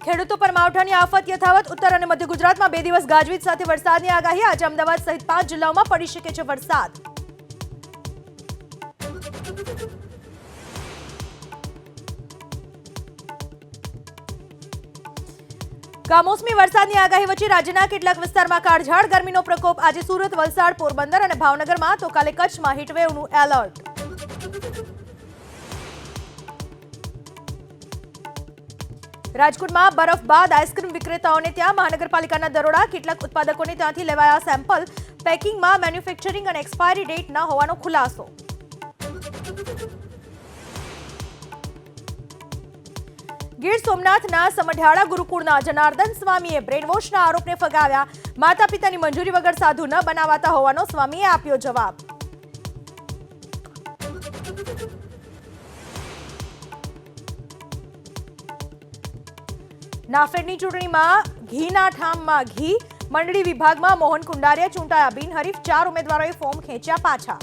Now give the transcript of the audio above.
ખેડૂતો પર માવઠાની આફત યથાવત. ઉત્તર અને મધ્ય ગુજરાતમાં 2 દિવસ ગાજવીજ સાથે વરસાદની આગાહી. આજે અમદાવાદ સહિત 5 જિલ્લાઓમાં પડી શકે છે વરસાદ. કમોસમી વરસાદની આગાહી વચ્ચે રાજ્યના કેટલાક વિસ્તારમાં કાળઝાળ ગરમીનો પ્રકોપ. આજે સુરત, વલસાડ, પોરબંદર અને ભાવનગરમાં તો કાલે કચ્છમાં હીટવેવનું એલર્ટ. રાજકોટમાં બરફ બાદ આઈસ્ક્રીમ વિક્રેતાઓને ત્યાં મહાનગરપાલિકાના દરોડા. કેટલાક ઉત્પાદકોને ત્યાંથી લેવાયા સેમ્પલ. પેકિંગમાં મેન્યુફેક્ચરિંગ અને એક્સપાયરી ડેટ ન હોવાનો ખુલાસો. ગીર સોમનાથના સમઢિયાળા ગુરુકુળના જનાર્દન સ્વામીએ બ્રેનવોશના આરોપને ફગાવ્યા. માતા પિતાની મંજૂરી વગર સાધુ ન બનાવાતા હોવાનો સ્વામીએ આપ્યો જવાબ. નાફેડની ચૂંટણીમાં ઘીના ઠામમાં ઘી. મંડળી વિભાગમાં મોહન કુંડારિયા ચૂંટાયા બિનહરીફ. 4 ઉમેદવારોએ ફોર્મ ખેંચ્યા પાછા.